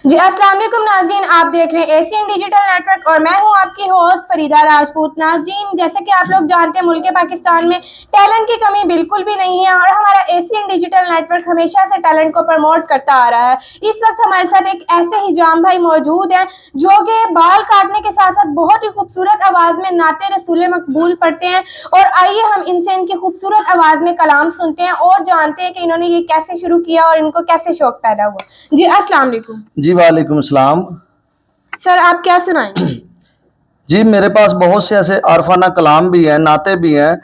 जी अस्सलाम वालेकुम नाज़रीन, आप देख रहे हैं एशियन डिजिटल नेटवर्क और मैं हूं आपकी होस्ट फरीदा राजपूत। नाज़रीन, जैसे कि आप लोग जानते हैं, मुल्क पाकिस्तान में टैलेंट की कमी बिल्कुल भी नहीं है और हमारा एशियन डिजिटल नेटवर्क हमेशा से टैलेंट को प्रमोट करता आ रहा है। इस वक्त हमारे साथ एक ऐसे हिजाम भाई मौजूद हैं जो कि बाल काटने के साथ साथ बहुत ही खूबसूरत आवाज़ में नाते रसूल मकबूल पढ़ते हैं। और आइए हम इनसे इनकी खूबसूरत आवाज़ में कलाम सुनते हैं और जानते हैं कि इन्होंने ये कैसे शुरू किया और इनको कैसे शौक पैदा हुआ। जी अस्सलाम वालेकुम। जी वालेकुम सलाम। सर आप क्या सुनाएंगे? जी मेरे पास बहुत से ऐसे आरफाना कलाम भी हैं, नाते भी हैं।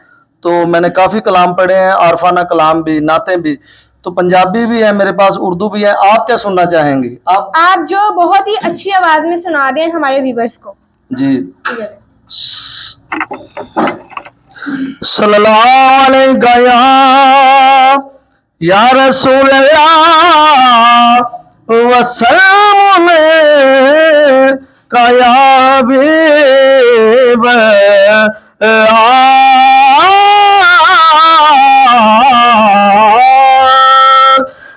तो मैंने काफ़ी कलाम पढ़े हैं, आरफाना कलाम भी, नाते भी। तो पंजाबी भी है मेरे पास, उर्दू भी है। आप क्या सुनना चाहेंगी? आप जो बहुत ही अच्छी आवाज में सुना दें हमारे व्यूवर्स को। जी। सल्लल्लाहु अलैहि या रसूल अल्लाह वसल्लम काया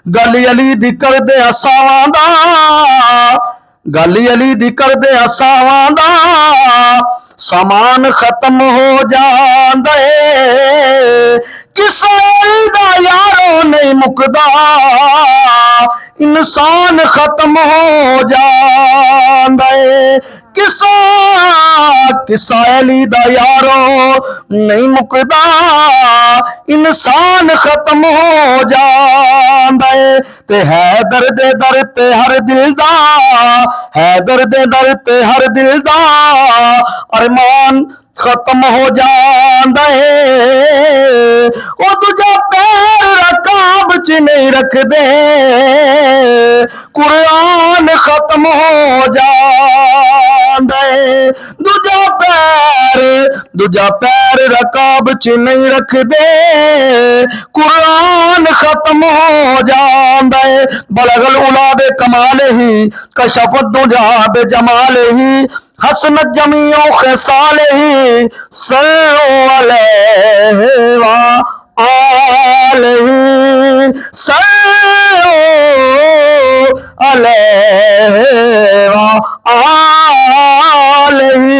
गली अली दी कर दे असावां दा, गली अली दी कर दे असावां दा सामान खत्म हो जांदा है। किसे दा यारो नहीं मुकदा, इंसान खत्म हो जांदा है। किसा अली दा यारो नहीं मुकदा, इंसान खत्म हो जांदा है। ते है दर्द दर ते हर दिल दा, है दर्द दर ते हर दिल दा अरमान खत्म हो जांदा है। ओ दूजा पैर रकाब च नहीं रखदे, कुरान खत्म हो जांदा है। दूजा पैर रकाब च नहीं रखदे, कुरान खत्म हो जांदा है। बलगल उला बे कमाल ही, कशफत दुजा बे जमाल ही, हसनत जमीओ खसाल ही, सल्लल्लाहु अलैहि व आलिहि, सल्लल्लाहु अलैहि व आलिहि।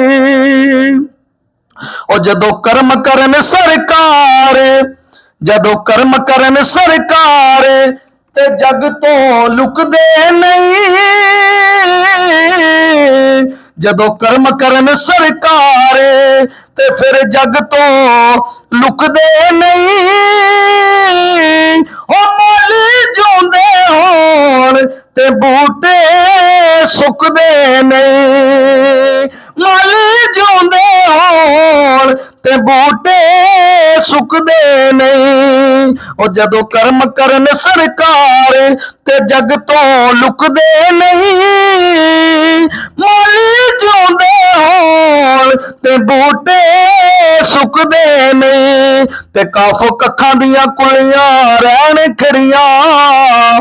और जदों कर्म करन सरकार, जदों कर्म करन सरकार ते जग तो लुकदे नहीं। जदों कर्म करन सरकार ते फिर जग तो लुकदे नहीं। ओ माली जोंदे होण ते बूटे सुकदे नहीं, माली जोंदे होण ते बूटे सुकदे नहीं। और जदों कर्म करन सरकार ते जग तो लुकदे नहीं, माली जोंदे होण ते बूटे सुकदे नहीं। ते काफ कखां दियां कुलियां रहन खड़ियां,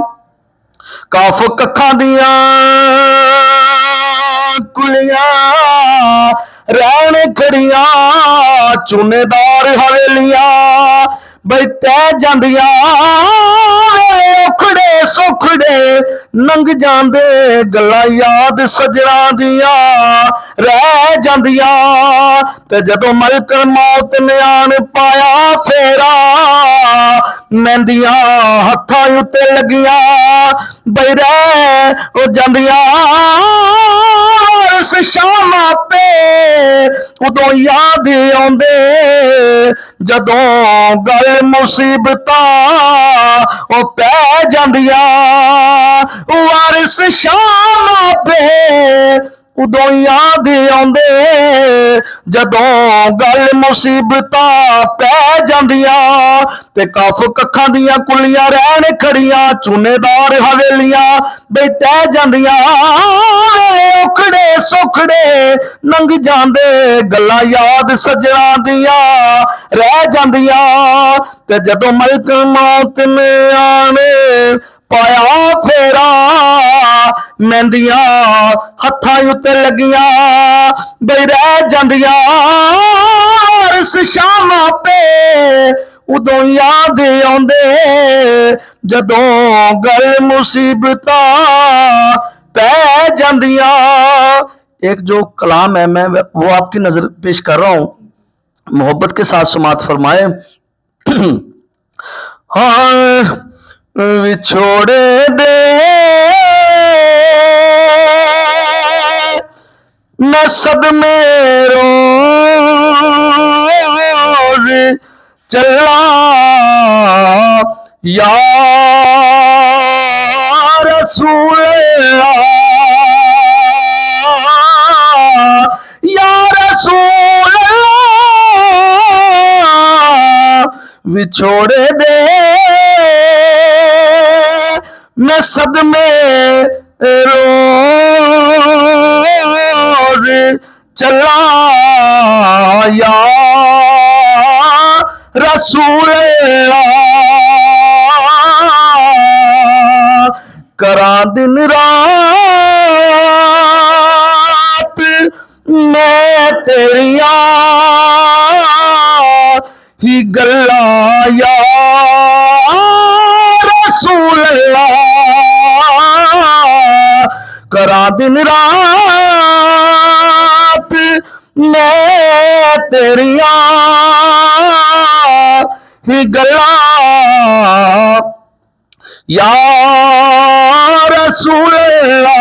काफ कखां दियां कुलियां रहन खड़ियां, चूनेदार हवेलियां बई तै जांदियां। औखड़े सौखड़े नंग जांदे, गल्लां याद सजना दियां रह जांदियां। ते जदों मलक मौत ने आन पाया फेरा, मेहंदियां हत्थां उत्ते लगियां बई रह हो जांदियां। इस शामा पे उदों याद आउंदे, जदों गल मुसीबतां ओ पै जांदियां। वारिस शामा पे उदों याद आउंदे, जदों गल मुसीबतां पै जांदियां। ते कफ कखां दियां कुलियां रहन खड़ियां, चूनेदार हवेलियां बई तै जांदियां। औखड़े सौखड़े नंग जांदे, गल्लां याद सजना दियां रह जांदियां। ते जदों मलक मौत ने आने पाया फेरा, मेहंदियां हत्थां उत्ते लगियां बई रह जांदियां। इस शामा पे उदों याद आउंदे, जदों गल मुसीबतां पै جاندیاں. ایک جو کلام ہے میں وہ آپ کی نظر پیش کر رہا ہوں, محبت کے ساتھ سماعت فرمائے. ہاں وچھوڑے دے میں صدمے روز چلا یا رسول اللہ یا رسول اللہ وچھوڑے دے میں صدمے روز چلا یا رسول اللہ کراں دن رات میں تیریاں ہی گلاں یا رسول اللہ کراں دن رات میں تیریاں ہی گلاں یا رسول اللہ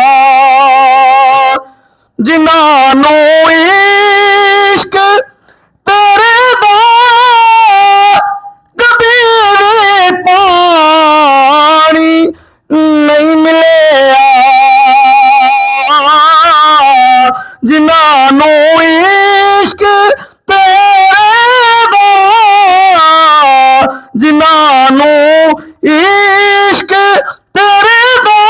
جنہاں عشق تیرے دا کبھی بھی پانی نہیں ملیا جنہاں عشق تیرے دا جنہاں عشق تیرے دا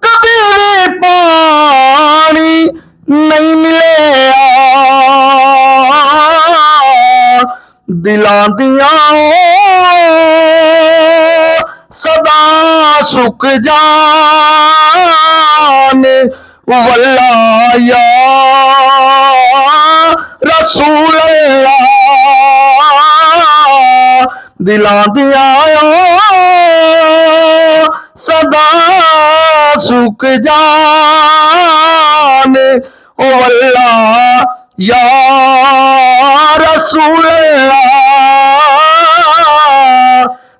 کبھی بھی پانی نہیں ملیا دلاں دیاں صدا سک جان واللہ یا رسول اللہ دلاں دیاں صدا سک جان واللہ یا رسول اللہ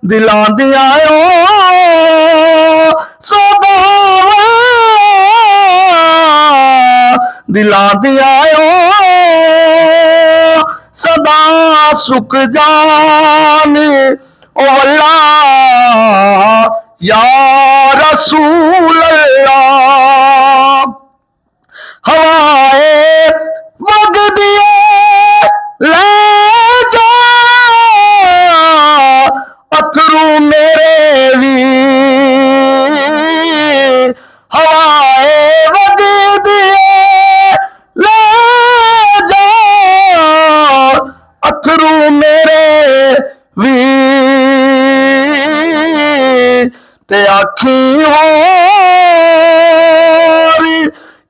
دلاں دیاں صدا دلاں دیاں صدا سک جان واللہ یا رسول اللہ ہوائے وگ دیے لے جا اتھرو میرے ویر ہوائے وگ دیے لے جا اتھرو میرے ویر تے آکھی اور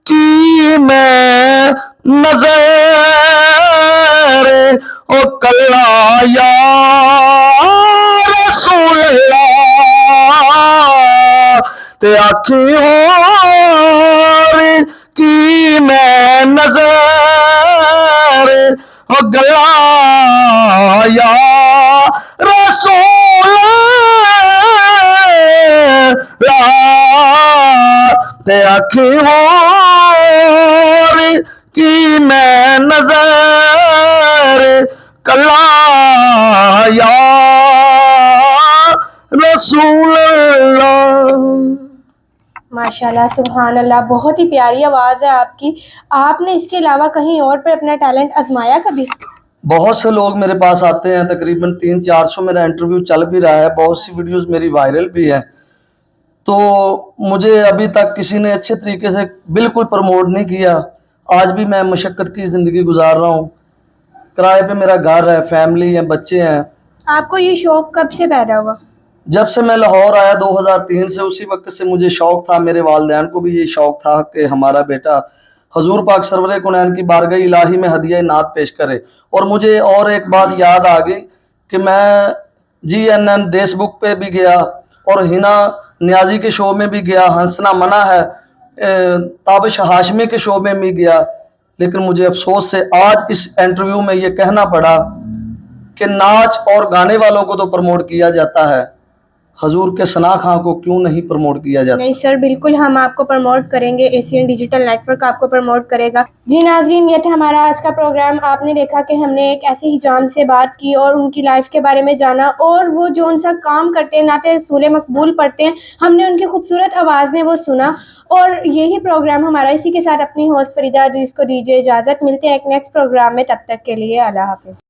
کی میں نظر او کلا یا رسول اللہ تے آکھی اور کی میں نظر او گلا یا رسول اللہ تے آکھی اور کی میں نظر کلا یا رسول اللہ. ماشاءاللہ سبحان اللہ, بہت ہی پیاری آواز ہے آپ کی. آپ نے اس کے علاوہ کہیں اور پر اپنا ٹیلنٹ آزمایا کبھی؟ بہت سے لوگ میرے پاس آتے ہیں, تقریباً 300-400 میرا انٹرویو چل بھی رہا ہے, بہت سی ویڈیوز میری وائرل بھی ہیں. تو مجھے ابھی تک کسی نے اچھے طریقے سے بالکل پروموٹ نہیں کیا. آج بھی میں مشقت کی زندگی گزار رہا ہوں, کرائے پہ میرا گھر ہے, فیملی ہے, بچے ہیں. آپ کو یہ شوق کب سے پیدا ہوا؟ جب سے میں لاہور آیا 2003 سے, اسی وقت سے مجھے شوق تھا. میرے والدین کو بھی یہ شوق تھا کہ ہمارا بیٹا حضور پاک سرور کونین کی بارگاہ الہی میں ہدیہ نعت پیش کرے. اور مجھے اور ایک بات یاد آ گئی کہ میں GNN دیس بک پہ بھی گیا اور ہنا نیازی کے شو میں بھی گیا. ہنسنا منع ہے, ताबिश हाशमी के शो में भी गया, लेकिन मुझे अफसोस से आज इस इंटरव्यू में ये कहना पड़ा कि नाच और गाने वालों को तो प्रमोट किया जाता है, हजूर के सना खां को क्यों नहीं प्रमोट किया जाता। नहीं सर, बिल्कुल हम आपको प्रमोट करेंगे, एशियन डिजिटल नेटवर्क आपको प्रमोट करेगा। जी नाजरीन, ये था हमारा आज का प्रोग्राम। आपने देखा कि हमने एक ऐसे हिजाम से बात की और उनकी लाइफ के बारे में जाना, और वो जो उनसा काम करते हैं, नाते रसूल मकबूल पढ़ते हैं, हमने उनकी खूबसूरत आवाज़ में वो सुना। और यही प्रोग्राम हमारा, इसी के साथ अपनी होस्ट फरीदा अदरीस को दीजिए इजाज़त। मिलते हैं एक नेक्स्ट प्रोग्राम में, तब तक के लिए अल्लाह हाफिज़।